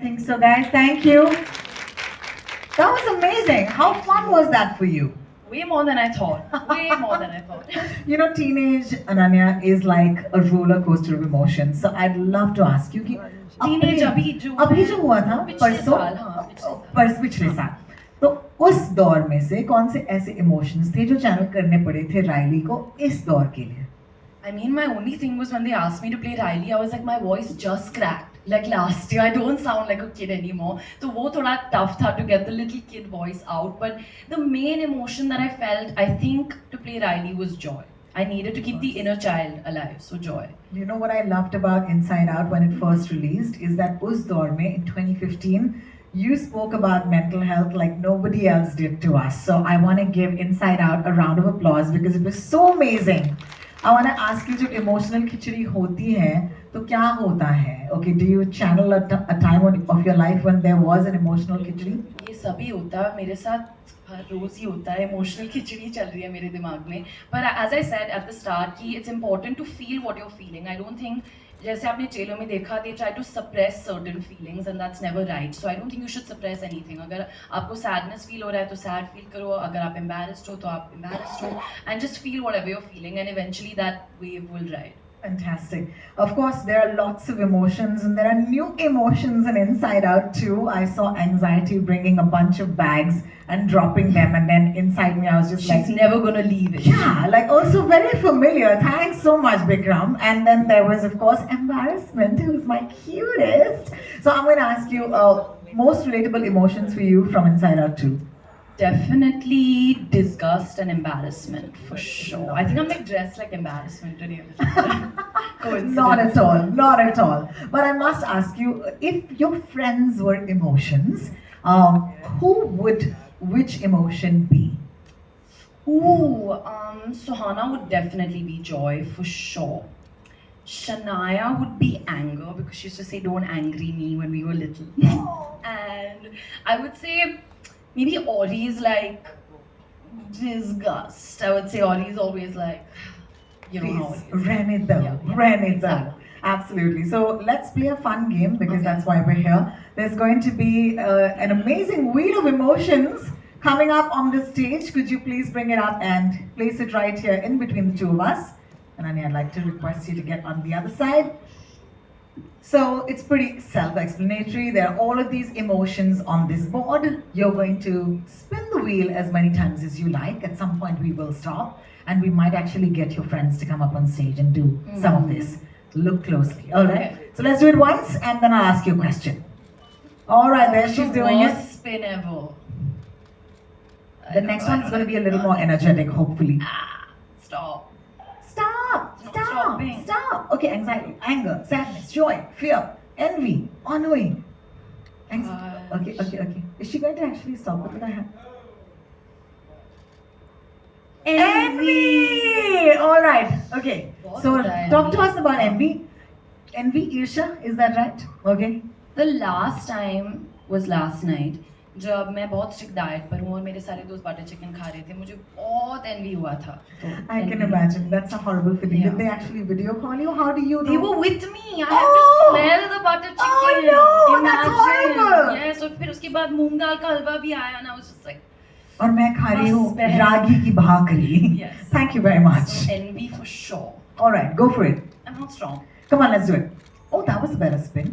think so, guys. Thank you. That was amazing. How fun was that for you? Way more than I thought. Way more than I thought. You know, teenage Ananya is like a roller coaster of emotions. So I'd love to ask you कि Teenage अभी जो हुआ था पिछले परसों साल, हाँ, पिछले साल। पिछले साल तो उस दौर में से कौन से ऐसे इमोशंस थे जो चैनल करने पड़े थे राइली को इस दौर के लिए? I mean, my only thing was when they asked me to play Riley, I was like, my voice just cracked. Like last year, I don't sound like a kid anymore. So वो थोड़ा tough था to get the little kid voice out. But the main emotion that I felt, I think, to play Riley was joy. I needed to keep the inner child alive, so joy. You know what I loved about Inside Out when it first released is that उस दौर में in 2015 you spoke about mental health like nobody else did to us. So I want to give Inside Out a round of applause because it was so amazing. I want to ask you, जब emotional खिचड़ी होती है तो क्या होता है? Okay, do you channel a time of your life when there was an emotional खिचड़ी? ये सभी होता है मेरे साथ हर रोज ही होता है इमोशनल खिचड़ी चल रही है मेरे दिमाग में पर as I said at the start कि it's important to feel what you are feeling I don't think जैसे आपने ट्रेलर में देखा they try to suppress certain feelings and that's never right so I don't think you should suppress anything अगर आपको sadness feel हो रहा है तो सैड फील करो अगर आप एम्बैरेस्ड हो तो आप एम्बैरेस्ड हो and just feel whatever you are feeling and eventually that wave will ride. Fantastic. Of course, there are lots of emotions and there are new emotions in Inside Out too. I saw anxiety bringing a bunch of bags and dropping them and then inside me I was just She's never gonna leave it. yeah, like also very familiar. Thanks so much, Bikram. And then there was of course embarrassment, who's my cutest. So I'm going to ask you most relatable emotions for you from Inside Out too. Definitely disgust and embarrassment for sure. I think I'm like dressed like embarrassment today. Not at all, not at all. But I must ask you, if your friends were emotions, who would which emotion be? Ooh, Suhana would definitely be joy for sure. Shania would be anger because she used to say don't angry me when we were little. And I would say maybe Ori is like disgust. I would say Ori is always like, you know how it is. Renita, Yeah, Renita. exactly. Absolutely. So let's play a fun game because that's why we're here. There's going to be an amazing wheel of emotions coming up on the stage. Could you please bring it up and place it right here in between the two of us? Ananya, I'd like to request you to get on the other side. So it's pretty self-explanatory. There are all of these emotions on this board. You're going to spin the wheel as many times as you like. At some point we will stop and we might actually get your friends to come up on stage and do some of this. Look closely. All right. Okay. So let's do it once and then I'll ask you a question. All right, there she's doing it. Worst spin ever. The next one's going to be a little more energetic, hopefully. Stop. Stop! It's not Stop! stopping. Stop! Okay, anxiety, anger, sadness, joy, fear, envy, ennui. Okay. Is she going to actually stop? What did I have? Envy! Alright, okay. What So, did I talk to envy? us about envy. Envy, Irsha, is that right? Okay. The last time was last night. जब मैं बहुत strict diet पर हूँ और मेरे सारे दोस्त butter chicken खा रहे थे मुझे बहुत एनवी हुआ था I can imagine. That's a horrible feeling. Yeah. Did they actually video call you? How do you know? They were with me. I had to Oh! smell the butter chicken. Oh, no, that's Imagine. horrible. Yes, और फिर उसके बाद मूंग दाल का हलवा भी आया and I was just like, और मैं खा रही हूँ बस बहन। रागी की भाकरी. Yes. Thank you very much. so envy for sure. All right, go for it. I'm not strong. Come on, let's do it. Oh, that was a better spin.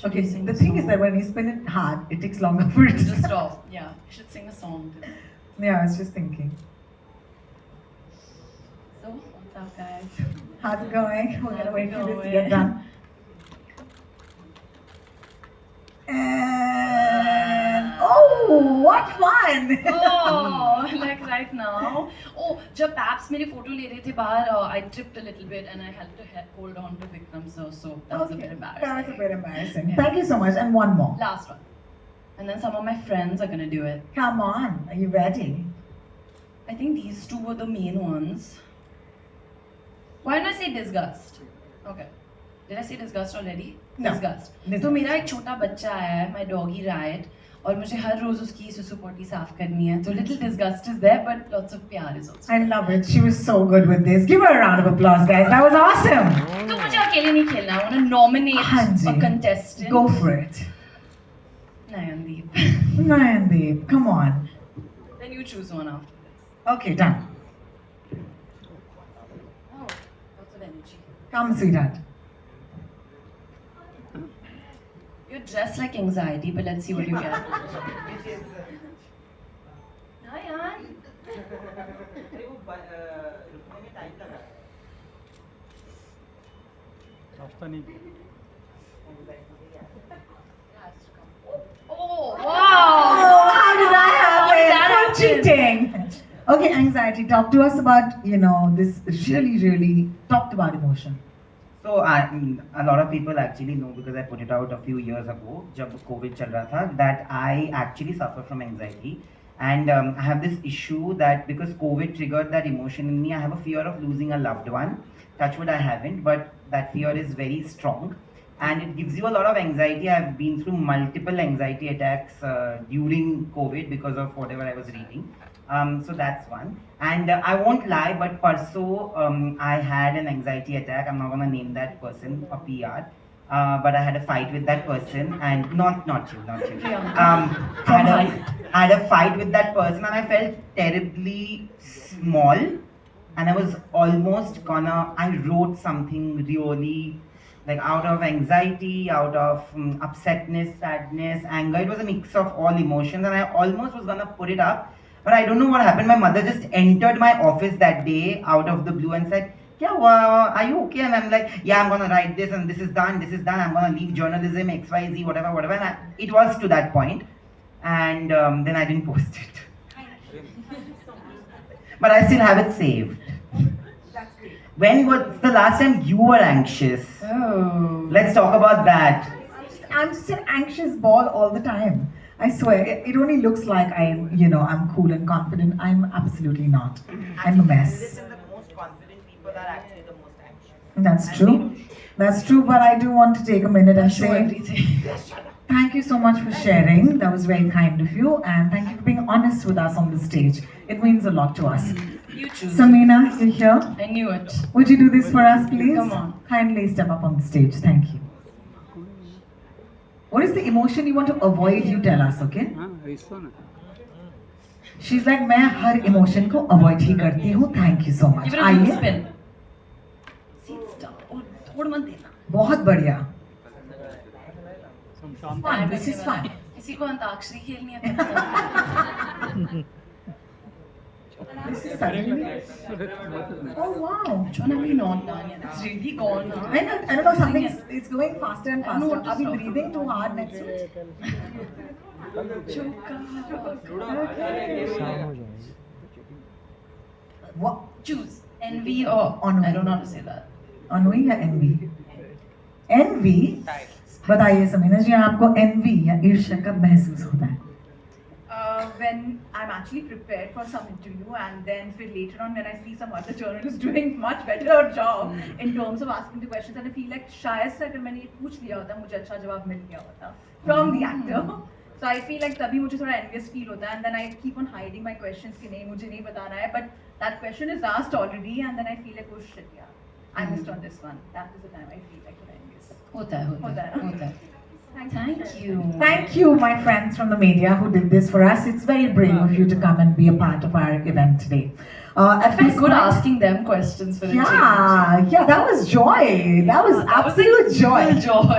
Should Okay, we sing the a thing is song? that when you spin it hard, it takes longer for it to Just stop. stop. Yeah, we should sing a song. Yeah, I was just thinking. So, what's up, guys? How's it going? We're How's gonna wait it for this to going? get done. And oh, what fun! Oh, like right now. Oh, जब Paps मेरी photo ले रहे थे बाहर, I tripped a little bit and I had to hold on to Vikram sir, so that was a bit embarrassing. That was a bit embarrassing. Yeah. Thank you so much. And one more. Last one. And then some of my friends are gonna do it. Come on, are you ready? I think these two were the main ones. Why didn't I say disgust? Okay. Did I say disgust already? No. Disgust. Disgust. तो मेरा एक छोटा बच्चा है, my doggy Riot, और मुझे हर रोज उसकी सुसु पोटी साफ करनी है. तो little disgust is there, but lots of प्यार is also. I love it. She was so good with this. Give her a round of applause, guys. That was awesome. तो मुझे अकेले नहीं खेलना. I want to nominate हाँ जी. a contestant. Go for it. Nayandeep. Nayandeep, come on. Then you choose one after this. Okay, done. Oh, lots of energy. Come, sweetheart. You're dressed like anxiety, but let's see what you get. Nayan. Oh, wow! Oh, how did I How did that have it? happen? Cheating. Okay, anxiety. Talk to us about, this really talked about emotion. So a lot of people actually know because I put it out a few years ago, जब COVID चल रहा था, that I actually suffer from anxiety, and I have this issue that because COVID triggered that emotion in me, I have a fear of losing a loved one. Touch wood, I haven't, but that fear is very strong, and it gives you a lot of anxiety. I've been through multiple anxiety attacks during COVID because of whatever I was reading. So that's one. And I won't lie, but parso I had an anxiety attack. I'm not gonna name that person a PR. But I had a fight with that person, and not you. I had a fight with that person, and I felt terribly small, and I was almost gonna. I wrote something really like out of anxiety, out of upsetness, sadness, anger. It was a mix of all emotions, and I almost was gonna put it up. But I don't know what happened. My mother just entered my office that day out of the blue and said, "Yeah, are you okay?" And I'm like, "Yeah, I'm gonna write this, and this is done. I'm gonna leave journalism, XYZ, whatever." And it was to that point, and then I didn't post it. But I still have it saved. That's great. When was the last time you were anxious? Oh. Let's talk about that. I'm just an anxious ball all the time. I swear, it only looks like I'm cool and confident. I'm absolutely not. I'm a mess. Listen, the most confident people are actually the most anxious. That's true. That's true, but I do want to take a minute and Show say everything. thank you so much for sharing. That was very kind of you, and thank you for being honest with us on the stage. It means a lot to us. You choose. Samina, you're here. I knew it. Would you do this for us, please? Come on. Kindly step up on the stage. Thank you. What is the emotion you want to avoid? You tell us, okay? She's like, मैं हर emotion को avoid ही करती हूँ. Thank you so much. Give it a good आइए. spin. Seat stop. और थोड़ा मत देना. बहुत बढ़िया. Fine, Fine, this is fine. किसी को अंताक्षरी खेलनी है तो This is suddenly. Oh wow. Which one have we not done yet? It's really gone now. I don't know, something it's going faster and I don't know faster. what to Are we stop. breathing too hard next to it? What? Choose envy or Ennui. I don't know how to say that. Ennui या envy? Envy? बताइए समीना जी, आपको envy या ईर्ष्या कब महसूस होता है? When I'm actually prepared for some interview, and then later on when I see some other journalists doing much better job in terms of asking the questions, and I feel like शायद से अगर मैंने ये पूछ लिया होता मुझे अच्छा जवाब मिल गया होता from the actor. So I feel like तभी मुझे थोड़ा envious feel होता है, and then I keep on hiding my questions कि नहीं मुझे नहीं बताना है, but that question is asked already, and then I feel like oh shit yeah, I missed on this one. That is the time I feel like थोड़ा envious. होता है. Thank you. Thank you, my friends from the media who did this for us. It's very brave of you to come and be a part of our event today. At Feels this good point- asking them questions for a change. Yeah, that was joy. That was absolute joy. Real joy.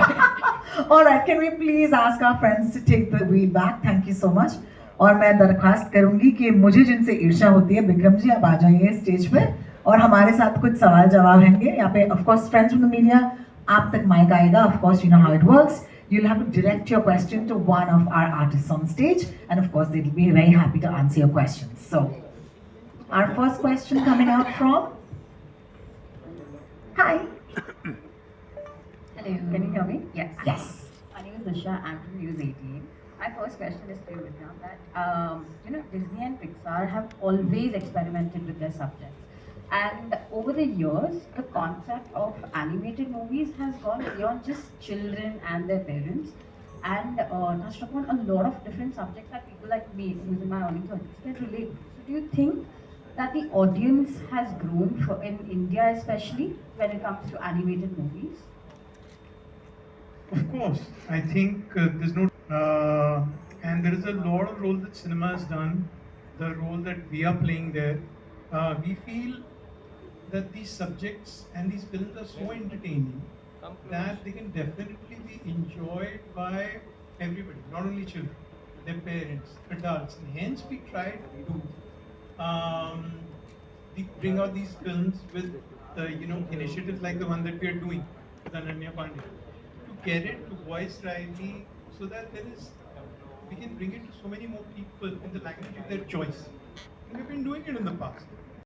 All right, can we please ask our friends to take the wheel back? Thank you so much. और मैं दरख्वास्त करूंगी कि मुझे जिनसे ईर्ष्या होती है, विक्रम जी आप आ जाइए स्टेज पे और हमारे साथ कुछ सवाल जवाब होंगे यहाँ पे. Of course, friends from the media, आप तक माइक आएगा. Of course, you know how it works. You'll have to direct your question to one of our artists on stage, and of course, they'll be very happy to answer your questions. So, our first question coming out from. Hi. Hello. Can you hear me? Yes. Yes. My name is Nisha. I'm from News 18. My first question is to you, Vikram, that Disney and Pixar have always experimented with their subjects, and over the years, the concept of animated movies has gone beyond just children and their parents, and touched upon a lot of different subjects that people like me, who's in my early 30s, can relate to. So, do you think that the audience has grown in India, especially when it comes to animated movies? Of course, I think there's no, and there is a lot of role that cinema has done, the role that we are playing there. We feel that these subjects and these films are so entertaining that they can definitely be enjoyed by everybody, not only children, their parents, adults, and hence we try to bring out these films with initiatives like the one that we are doing with Ananya Panday to get it to voice rightly so that we can bring it to so many more people in the language of their choice. And we've been doing it in the past.